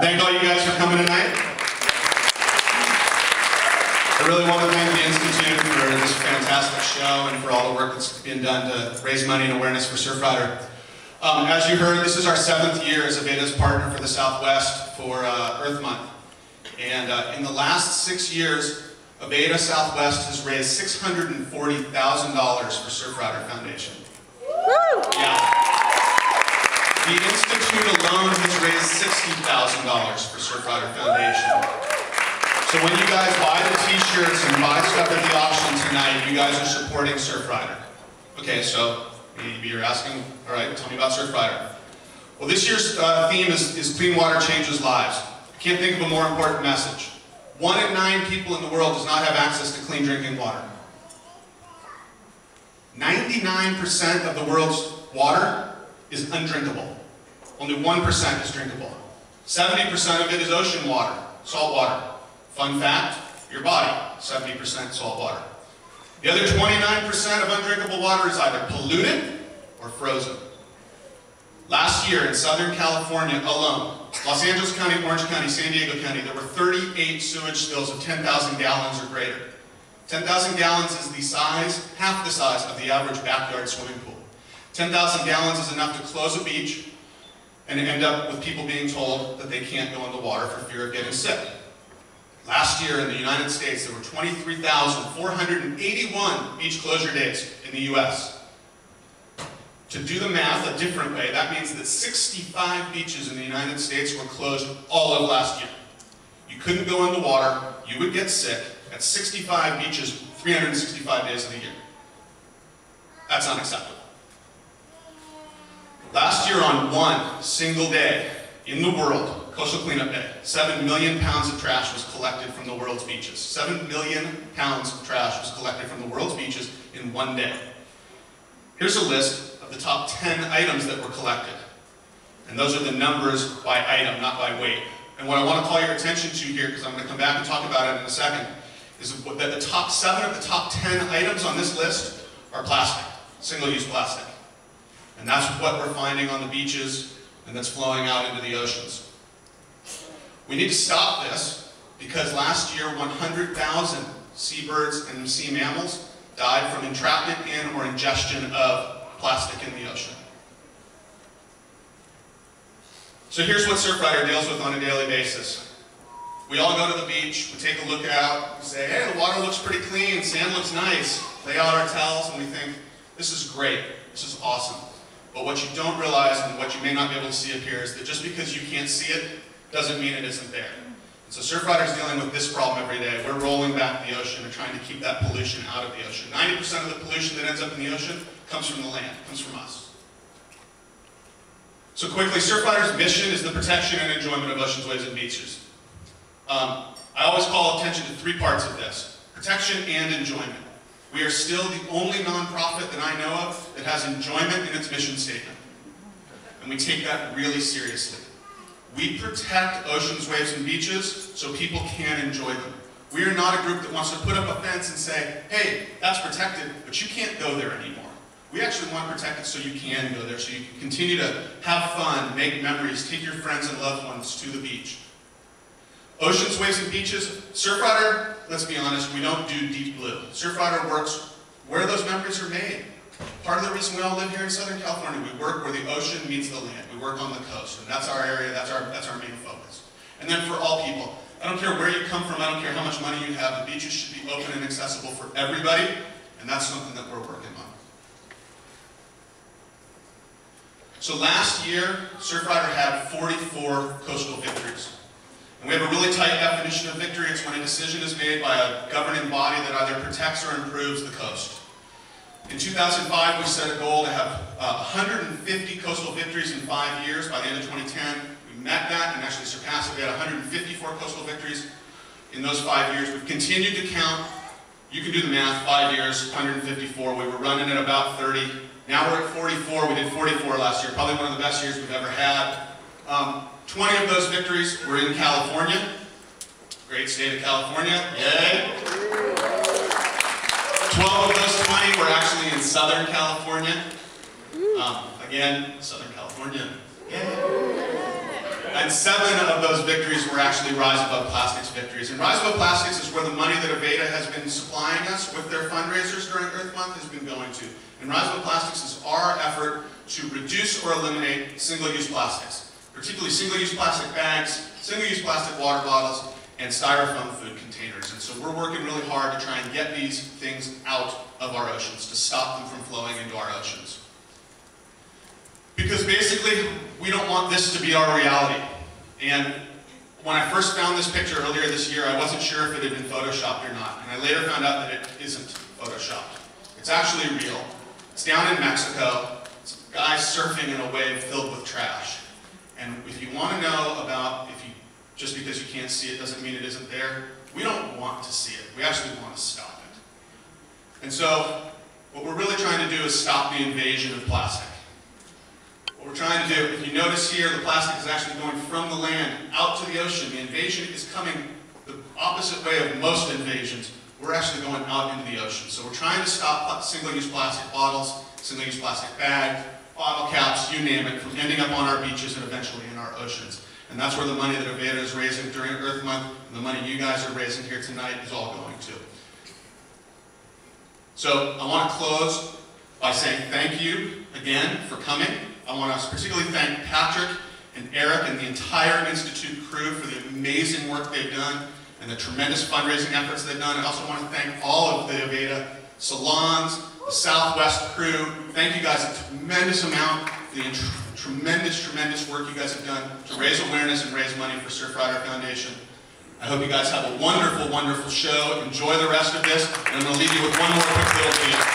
Thank all you guys for coming tonight. I really want to thank the Institute for this fantastic show and for all the work that's been done to raise money and awareness for Surfrider. As you heard, this is our 7th year as AVEDA's partner for the Southwest for Earth Month. And in the last 6 years, AVEDA Southwest has raised $640,000 for Surfrider Foundation. Yeah. The Institute alone has raised $60,000 for Surfrider Foundation. So when you guys buy the t-shirts and buy stuff at the auction tonight, you guys are supporting Surfrider. Okay, so maybe you're asking, all right, tell me about Surfrider. Well, this year's theme is Clean Water Changes Lives. I can't think of a more important message. 1 in 9 people in the world does not have access to clean drinking water. 99% of the world's water is undrinkable. Only 1% is drinkable. 70% of it is ocean water, salt water. Fun fact, your body, 70% salt water. The other 29% of undrinkable water is either polluted or frozen. Last year in Southern California alone, Los Angeles County, Orange County, San Diego County, there were 38 sewage spills of 10,000 gallons or greater. 10,000 gallons is the size, half the size of the average backyard swimming pool. 10,000 gallons is enough to close a beach and end up with people being told that they can't go in the water for fear of getting sick. Last year in the United States, there were 23,481 beach closure days in the US. To do the math a different way, that means that 65 beaches in the United States were closed all of last year. You couldn't go in the water, you would get sick at 65 beaches, 365 days of the year. That's unacceptable. Last year on one single day in the world, Coastal Cleanup Day, 7 million pounds of trash was collected from the world's beaches. 7 million pounds of trash was collected from the world's beaches in one day. Here's a list of the top 10 items that were collected. And those are the numbers by item, not by weight. And what I want to call your attention to here, because I'm going to come back and talk about it in a second, is that the top 7 of the top 10 items on this list are plastic, single-use plastic. And that's what we're finding on the beaches, and that's flowing out into the oceans. We need to stop this, because last year 100,000 seabirds and sea mammals died from entrapment in or ingestion of plastic in the ocean. So here's what Surfrider deals with on a daily basis. We all go to the beach, we take a look out, we say, hey, the water looks pretty clean, sand looks nice. Lay out our towels and we think, this is great, this is awesome. But what you don't realize and what you may not be able to see up here is that just because you can't see it doesn't mean it isn't there. And so Surfrider's dealing with this problem every day. We're rolling back the ocean and trying to keep that pollution out of the ocean. 90% of the pollution that ends up in the ocean comes from the land, comes from us. So quickly, Surfrider's mission is the protection and enjoyment of oceans, waves, and beaches. I always call attention to 3 parts of this: protection and enjoyment. We are still the only nonprofit that I know of that has enjoyment in its mission statement. And we take that really seriously. We protect oceans, waves, and beaches so people can enjoy them. We are not a group that wants to put up a fence and say, hey, that's protected, but you can't go there anymore. We actually want to protect it so you can go there, so you can continue to have fun, make memories, take your friends and loved ones to the beach. Oceans, waves, and beaches. Surfrider, let's be honest, we don't do deep blue. Surfrider works where those memories are made. Part of the reason we all live here in Southern California, we work where the ocean meets the land. We work on the coast, and that's our area, that's our main focus. And then for all people, I don't care where you come from, I don't care how much money you have, the beaches should be open and accessible for everybody, and that's something that we're working on. So last year, Surfrider had 44 coastal victories. And we have a really tight definition of victory. It's when a decision is made by a governing body that either protects or improves the coast. In 2005, we set a goal to have 150 coastal victories in 5 years. By the end of 2010, we met that and actually surpassed it. We had 154 coastal victories in those 5 years. We've continued to count. You can do the math, 5 years, 154. We were running at about 30. Now we're at 44. We did 44 last year, probably one of the best years we've ever had. 20 of those victories were in California. Great state of California, yay. 12 of those 20 were actually in Southern California. Again, Southern California, yay. And 7 of those victories were actually Rise Above Plastics victories. And Rise Above Plastics is where the money that AVEDA has been supplying us with their fundraisers during Earth Month has been going to. And Rise Above Plastics is our effort to reduce or eliminate single-use plastics, particularly single-use plastic bags, single-use plastic water bottles, and styrofoam food containers. And so we're working really hard to try and get these things out of our oceans, to stop them from flowing into our oceans. Because basically, we don't want this to be our reality. And when I first found this picture earlier this year, I wasn't sure if it had been photoshopped or not. And I later found out that it isn't photoshopped. It's actually real. It's down in Mexico. It's guys surfing in a wave filled with trash. And if you want to know about, just because you can't see it doesn't mean it isn't there, we don't want to see it. We actually want to stop it. And so, what we're really trying to do is stop the invasion of plastic. What we're trying to do, if you notice here, the plastic is actually going from the land out to the ocean. The invasion is coming the opposite way of most invasions. We're actually going out into the ocean. So we're trying to stop single-use plastic bottles, single-use plastic bags, bottle caps, you name it, from ending up on our beaches and eventually in our oceans. And that's where the money that AVEDA is raising during Earth Month, and the money you guys are raising here tonight is all going to. So I want to close by saying thank you again for coming. I want to particularly thank Patrick and Eric and the entire Institute crew for the amazing work they've done and the tremendous fundraising efforts they've done. I also want to thank all of the AVEDA salons, the Southwest crew. Thank you guys a tremendous amount for the tremendous work you guys have done to raise awareness and raise money for Surfrider Foundation. I hope you guys have a wonderful, wonderful show. Enjoy the rest of this, and I'm going to leave you with one more quick little video.